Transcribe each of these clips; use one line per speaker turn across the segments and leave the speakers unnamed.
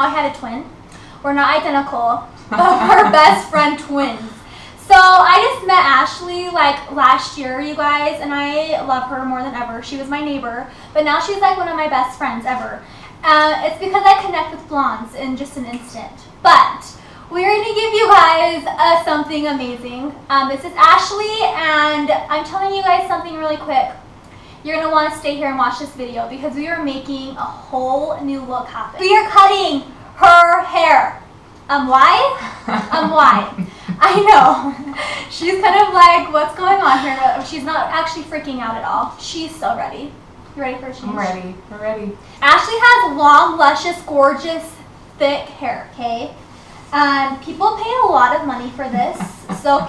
I had a twin. We're not identical, but we're best friend twins. So I just met Ashley like last year, you guys, and I love her more than ever. She was my neighbor, but now she's like one of my best friends ever. It's because I connect with blondes in just an instant. But we're going to give you guys something amazing. This is Ashley, and I'm telling you guys something really quick. You're going to want to stay here and watch this video because we are making a whole new look happen. We are cutting her hair. Why? Why? I know. She's kind of like, what's going on here? But she's not actually freaking out at all. She's so ready. You ready for a change?
I'm ready. We're ready.
Ashley has long, luscious, gorgeous, thick hair, okay? People pay a lot of money for this. So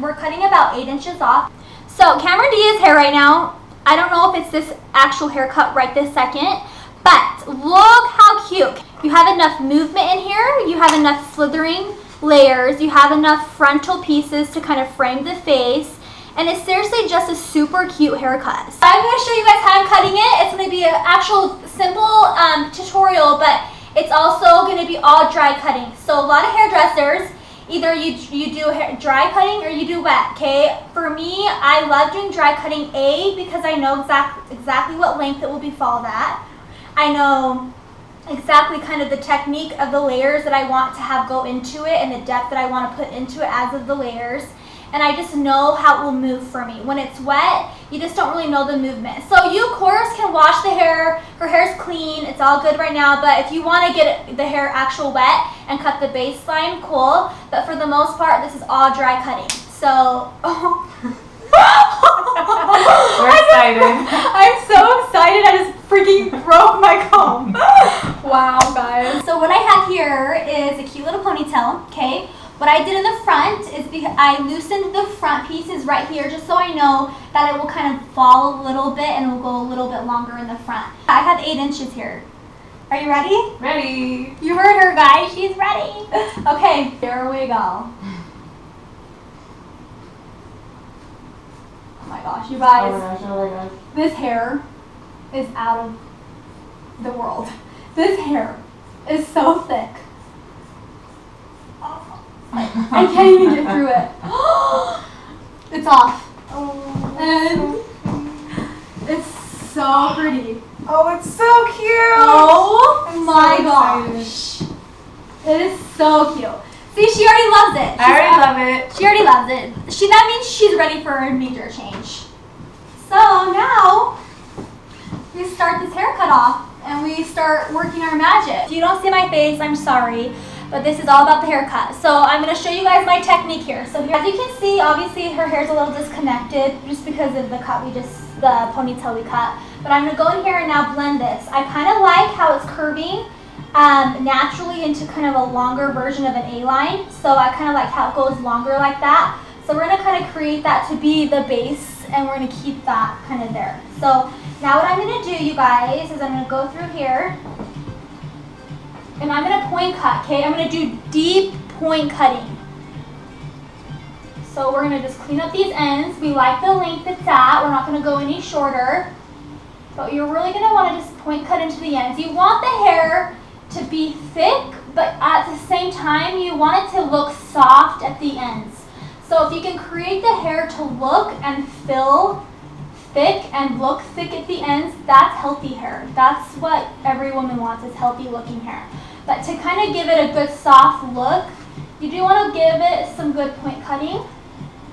we're cutting about 8 inches off. So Cameron Diaz's hair right now, I don't know if it's this actual haircut right this second, but look how cute. You have enough movement in here. You have enough slithering layers. You have enough frontal pieces to kind of frame the face. And it's seriously just a super cute haircut. So I'm going to show you guys how I'm cutting it. It's going to be an actual simple tutorial, but it's also going to be all dry cutting. So a lot of hairdressers, either you do dry cutting or you do wet, okay? For me, I love doing dry cutting, because I know exactly what length it will be followed at. I know exactly kind of the technique of the layers that I want to have go into it and the depth that I want to put into it as of the layers. And I just know how it will move for me. When it's wet, you just don't really know the movement. So you, of course, can wash the hair. Her hair's clean. It's all good right now. But if you want to get the hair actual wet and cut the baseline, cool. But for the most part, this is all dry cutting. So,
We're excited.
I'm so excited. I just freaking broke my comb. Wow, guys. So what I have here is a cute little ponytail, okay? What I did in the front is I loosened the front pieces right here just so I know that it will kind of fall a little bit and it will go a little bit longer in the front. I have 8 inches here. Are you ready?
Ready.
You heard her, guys. She's ready. Okay, here we go. Oh my gosh, you guys.
Oh my gosh.
This hair is out of the world. This hair is so thick. I can't even get through it. It's off. And it's so pretty.
Oh, it's so cute.
Oh my
so
gosh. It is so cute. See, she already loves it.
I already love it.
She already loves it. That means she's ready for a major change. So now we start this haircut off and we start working our magic. If you don't see my face, I'm sorry. But this is all about the haircut. So I'm going to show you guys my technique here. So here, as you can see, obviously her hair's a little disconnected just because of the ponytail we cut. But I'm going to go in here and now blend this. I kind of like how it's curving naturally into kind of a longer version of an A-line. So I kind of like how it goes longer like that. So we're going to kind of create that to be the base and we're going to keep that kind of there. So now what I'm going to do, you guys, is I'm going to go through here. And I'm going to point cut, okay? I'm going to do deep point cutting. So we're going to just clean up these ends. We like the length it's at. We're not going to go any shorter. But you're really going to want to just point cut into the ends. You want the hair to be thick, but at the same time, you want it to look soft at the ends. So if you can create the hair to look and feel thick and look thick at the ends, that's healthy hair. That's what every woman wants, is healthy looking hair. But to kind of give it a good soft look, you do want to give it some good point cutting.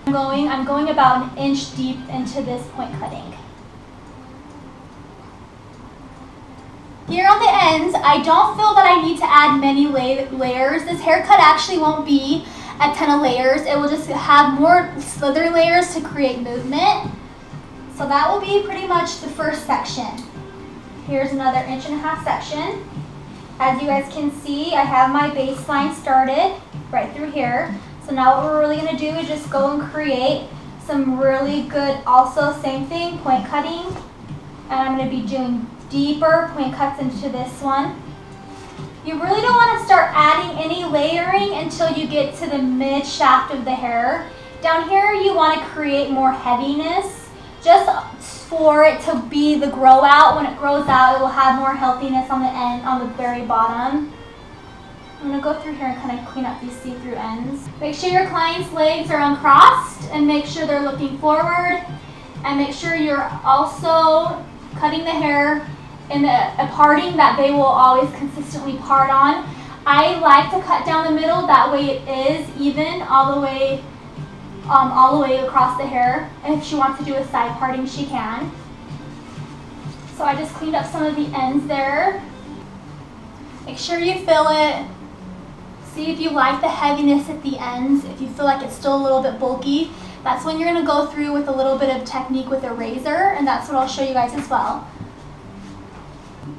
I'm going about 1 inch deep into this point cutting. Here on the ends, I don't feel that I need to add many layers. This haircut actually won't be a ton of layers. It will just have more slithering layers to create movement. So that will be pretty much the first section. Here's another 1.5 inch section. As you guys can see, I have my baseline started right through here. So now what we're really going to do is just go and create some really good, also same thing, point cutting. And I'm going to be doing deeper point cuts into this one. You really don't want to start adding any layering until you get to the mid shaft of the hair. Down here you want to create more heaviness just for it to be the grow out. When it grows out, it will have more healthiness on the end, on the very bottom. I'm gonna go through here and kind of clean up these see-through ends. Make sure your client's legs are uncrossed and make sure they're looking forward. And make sure you're also cutting the hair in a parting that they will always consistently part on. I like to cut down the middle, that way it is even all the way across the hair. And if she wants to do a side parting, she can. So I just cleaned up some of the ends there. Make sure you fill it. See if you like the heaviness at the ends. If you feel like it's still a little bit bulky, that's when you're going to go through with a little bit of technique with a razor, and that's what I'll show you guys as well.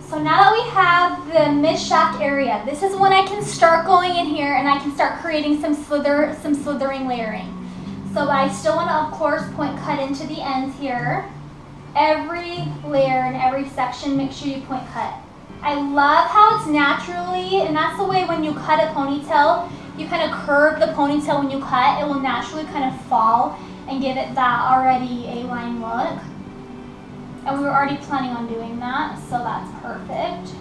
So now that we have the mid-shaft area, this is when I can start going in here and I can start creating some slithering layering. So I still want to, of course, point cut into the ends here. Every layer and every section, make sure you point cut. I love how it's naturally, and that's the way when you cut a ponytail, you kind of curve the ponytail when you cut. It will naturally kind of fall and give it that already A-line look. And we were already planning on doing that, so that's perfect.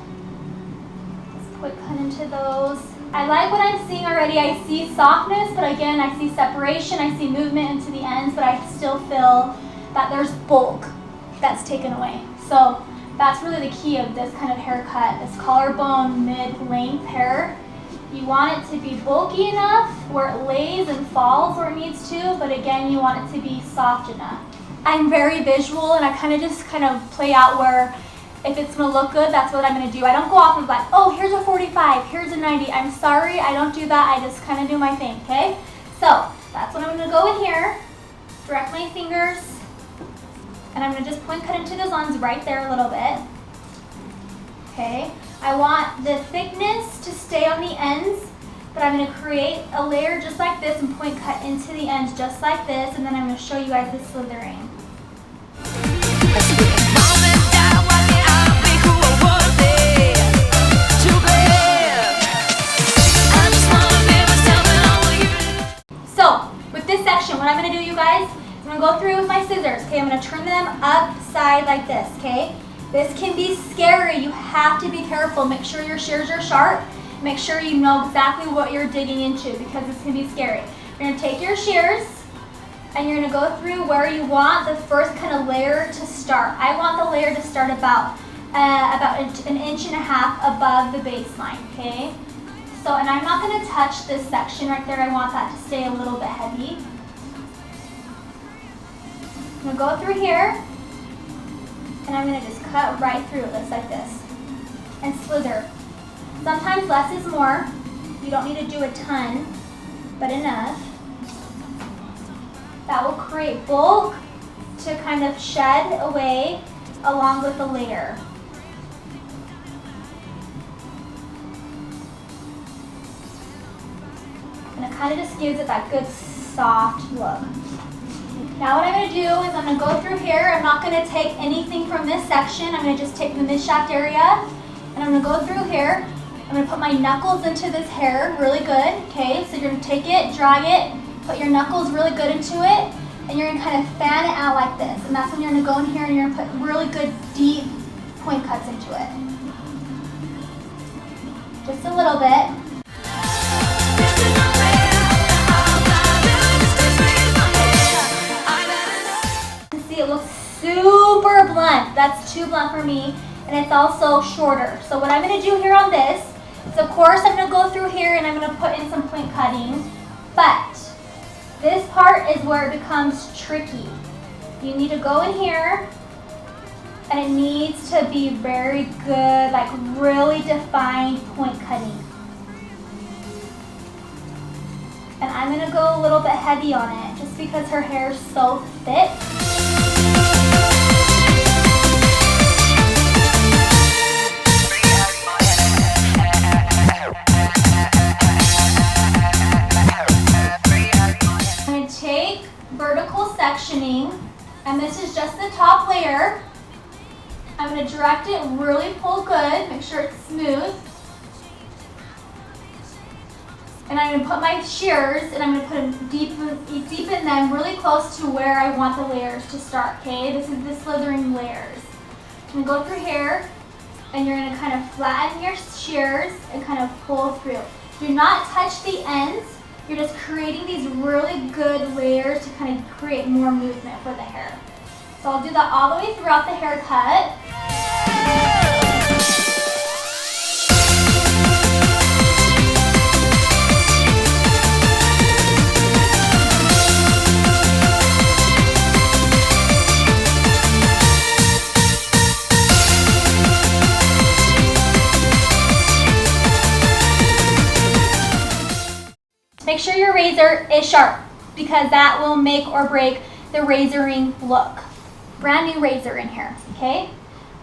Just quick cut into those. I like what I'm seeing already. I see softness, but again, I see separation. I see movement into the ends, but I still feel that there's bulk that's taken away. So that's really the key of this kind of haircut, this collarbone mid-length hair. You want it to be bulky enough where it lays and falls where it needs to, but again, you want it to be soft enough. I'm very visual, and I kind of play out where if it's gonna look good, that's what I'm gonna do. I don't go off of like, oh, here's a 45, here's a 90. I'm sorry, I don't do that. I just kind of do my thing, okay? So that's what I'm gonna go in here, direct my fingers, and I'm gonna just point cut into those lines right there a little bit. Okay, I want the thickness to stay on the ends, but I'm gonna create a layer just like this and point cut into the ends just like this, and then I'm gonna show you guys the slithering. So, with this section, what I'm gonna do, you guys, is I'm gonna go through with my scissors, okay? I'm gonna turn them upside like this, okay? This can be scary. You have to be careful. Make sure your shears are sharp. Make sure you know exactly what you're digging into because this can be scary. You're gonna take your shears and you're gonna go through where you want the first kind of layer to start. I want the layer to start about an inch and a half above the baseline, okay? So, and I'm not gonna touch this section right there. I want that to stay a little bit heavy. I'm gonna go through here and I'm gonna just cut right through this like this and slither. Sometimes less is more. You don't need to do a ton, but enough. That will create bulk to kind of shed away along with the layer. And it kind of just gives it that good soft look. Now what I'm going to do is I'm going to go through here. I'm not going to take anything from this section. I'm going to just take the mid-shaft area and I'm going to go through here. I'm going to put my knuckles into this hair really good, okay? So you're going to take it, drag it, put your knuckles really good into it, and you're going to kind of fan it out like this. And that's when you're going to go in here and you're going to put really good deep point cuts into it. Just a little bit. See, it looks super blunt. That's too blunt for me. And it's also shorter. So what I'm going to do here on this is, of course, I'm going to go through here and I'm going to put in some point cutting. But this part is where it becomes tricky. You need to go in here and it needs to be very good, like really defined point cutting. And I'm going to go a little bit heavy on it just because her hair is so thick. Vertical sectioning, and this is just the top layer. I'm going to direct it really pull good, make sure it's smooth. And I'm going to put my shears and I'm going to put them deepen them really close to where I want the layers to start, okay? This is the slithering layers. I'm going to go through here and you're going to kind of flatten your shears and kind of pull through. Do not touch the ends. You're just creating these really good layers to kind of create more movement for the hair. So I'll do that all the way throughout the haircut. Make sure your razor is sharp because that will make or break the razoring look. Brand new razor in here, okay?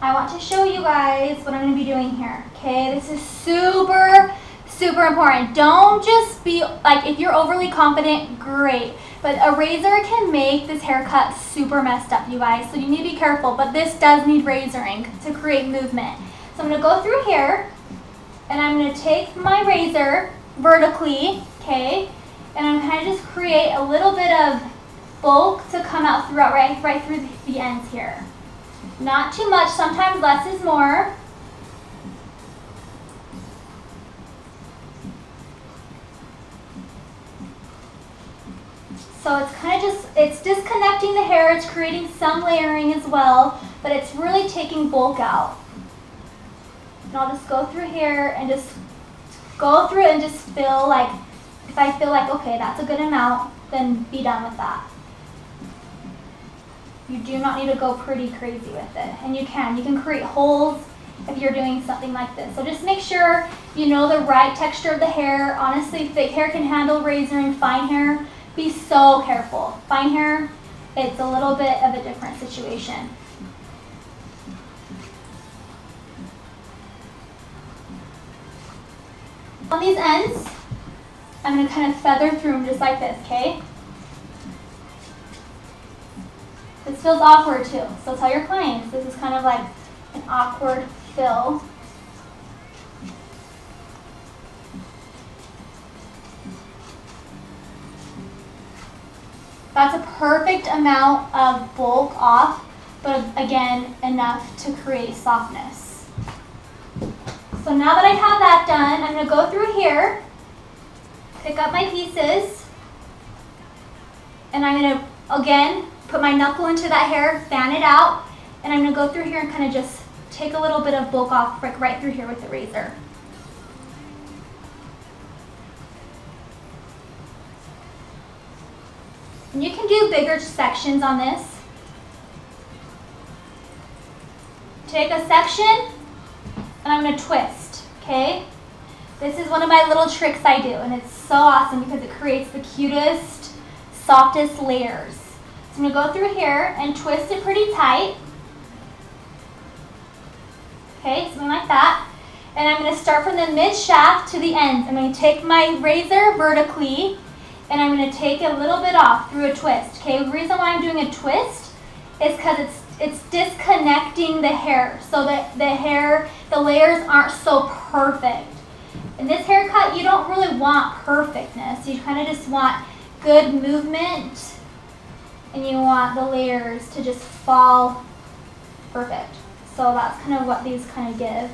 I want to show you guys what I'm going to be doing here, okay? This is super, super important. Don't just be, like, if you're overly confident, great. But a razor can make this haircut super messed up, you guys. So you need to be careful, but this does need razoring to create movement. So I'm going to go through here, and I'm going to take my razor vertically, okay, and I'm kind of just create a little bit of bulk to come out throughout right through the ends here. Not too much, sometimes less is more. So it's kind of just, it's disconnecting the hair, it's creating some layering as well, but it's really taking bulk out. And I'll just go through here and just go through it and just feel like, if I feel like, okay, that's a good amount, then be done with that. You do not need to go pretty crazy with it. And you can create holes if you're doing something like this. So just make sure you know the right texture of the hair. Honestly, thick hair can handle razoring. Fine hair, be so careful. Fine hair, it's a little bit of a different situation. On these ends, I'm going to kind of feather through them just like this, okay? This feels awkward too, so tell your clients this is kind of like an awkward fill. That's a perfect amount of bulk off, but again, enough to create softness. So now that I have that done, I'm going to go through here, pick up my pieces, and I'm going to, again, put my knuckle into that hair, fan it out, and I'm going to go through here and kind of just take a little bit of bulk off right through here with the razor. And you can do bigger sections on this. Take a section, and I'm going to twist, okay? This is one of my little tricks I do, and it's so awesome because it creates the cutest, softest layers. So I'm going to go through here and twist it pretty tight. Okay, something like that. And I'm going to start from the mid-shaft to the ends. I'm going to take my razor vertically, and I'm going to take a little bit off through a twist. Okay, the reason why I'm doing a twist is because it's disconnecting the hair so that the layers aren't so perfect. In this haircut, you don't really want perfectness. You kind of just want good movement, and you want the layers to just fall perfect. So that's kind of what these kind of give.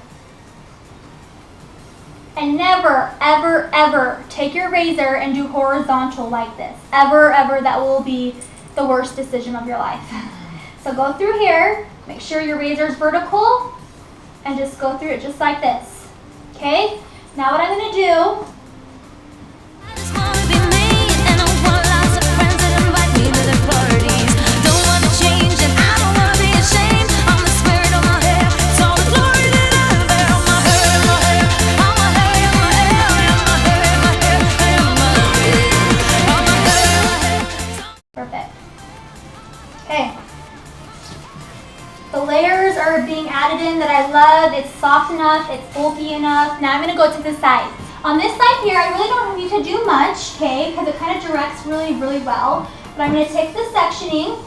And never, ever, ever take your razor and do horizontal like this. Ever, ever, that will be the worst decision of your life. So go through here, make sure your razor's vertical, and just go through it just like this. Okay? Now what I'm going to do, perfect. Okay. The layers are being added in that I love. It's soft enough, it's bulky enough. Now I'm going to go to the side. On this side here, I really don't need to do much, okay, because it kind of directs really, really well. But I'm going to take the sectioning.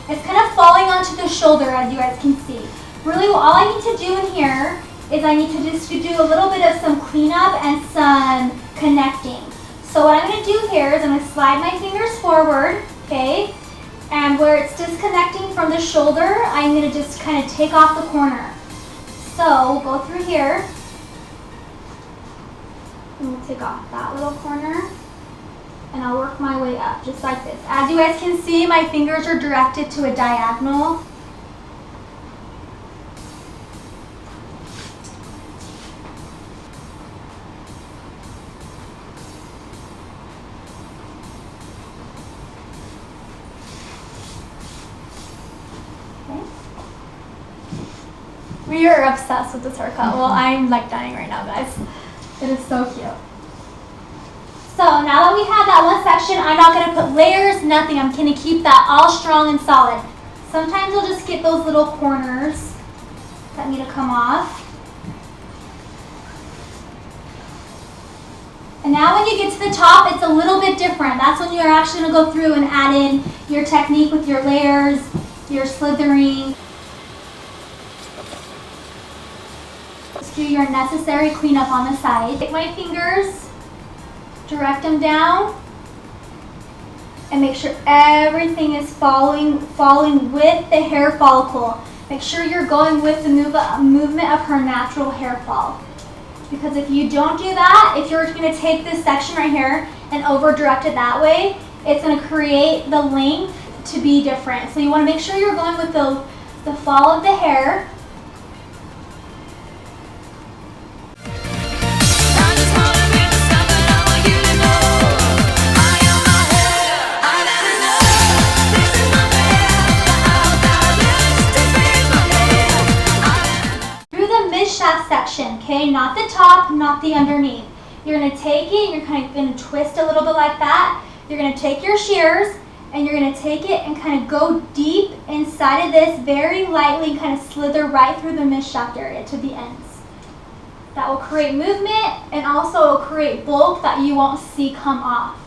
It's kind of falling onto the shoulder, as you guys can see. Really, all I need to do in here is I need to just do a little bit of some cleanup and some connecting. So what I'm going to do here is I'm going to slide my fingers forward, okay, and where it's disconnecting from the shoulder, I'm going to just kind of take off the corner. So we'll go through here. And we'll take off that little corner. And I'll work my way up, just like this. As you guys can see, my fingers are directed to a diagonal. We are obsessed with this haircut. Well, I'm like dying right now, guys. It is so cute. So now that we have that one section, I'm not going to put layers, nothing. I'm going to keep that all strong and solid. Sometimes you'll just get those little corners that need to come off. And now when you get to the top, it's a little bit different. That's when you're actually going to go through and add in your technique with your layers, your slithering. Just do your necessary cleanup on the side. Take my fingers, direct them down, and make sure everything is following with the hair follicle. Make sure you're going with the movement of her natural hair fall. Because if you don't do that, if you're going to take this section right here and over direct it that way, it's going to create the length to be different. So you want to make sure you're going with the fall of the hair. Shaft section, okay, not the top, not the underneath. You're going to take it, you're kind of going to twist a little bit like that. You're going to take your shears and you're going to take it and kind of go deep inside of this very lightly and kind of slither right through the mid shaft area to the ends. That will create movement and also will create bulk that you won't see come off.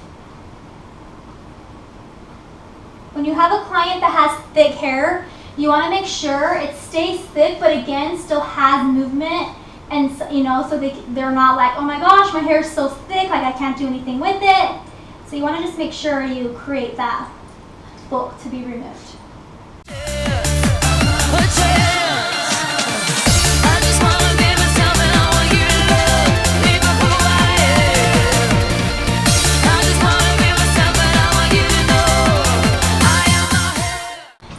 When you have a client that has thick hair, you want to make sure it stays thick, but again, still has movement, and so they're not like, oh my gosh, my hair is so thick, like I can't do anything with it. So you want to just make sure you create that bulk to be removed.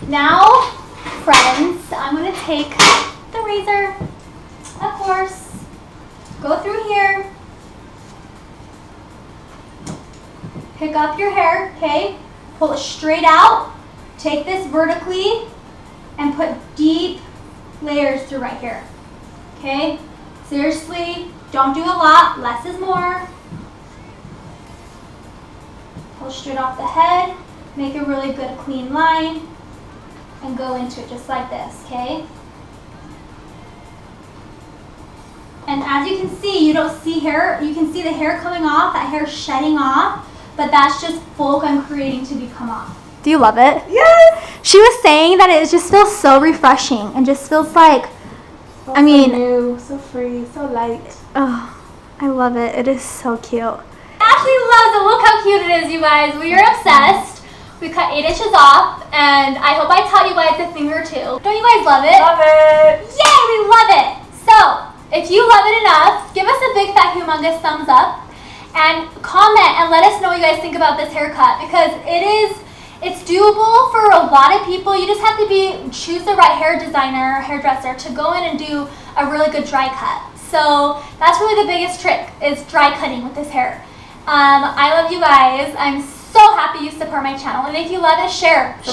Now, friends, I'm going to take the razor, of course, go through here, pick up your hair, okay, pull it straight out, take this vertically, and put deep layers through right here, okay? Seriously, don't do a lot, less is more. Pull straight off the head, make a really good clean line, and go into it just like this, okay? And as you can see, you don't see hair, you can see the hair coming off, that hair shedding off, but that's just bulk I'm creating to come off. Do you love it? Yes! She was saying that it just feels so refreshing and just feels like,
so new, so free, so light.
Oh, I love it. It is so cute. Ashley loves it. Look how cute it is, you guys. We are obsessed. We cut 8 inches off, and I hope I taught you guys a thing or two. Don't you guys love it?
Love it!
Yay, we love it! So, if you love it enough, give us a big fat humongous thumbs up, and comment and let us know what you guys think about this haircut, because it's doable for a lot of people. You just have to choose the right hair designer or hairdresser to go in and do a really good dry cut. So, that's really the biggest trick, is dry cutting with this hair. I love you guys. I'm so happy you support my channel, and if you love it, share it.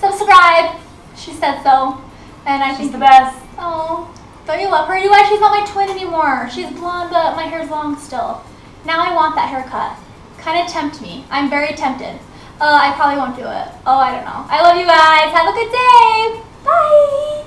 Subscribe. She said so, and I think
she's the best.
Oh, don't you love her? You guys, she's not my twin anymore. She's blonde, but my hair's long still. Now I want that haircut. Kind of tempt me. I'm very tempted. I probably won't do it. Oh, I don't know. I love you guys. Have a good day. Bye.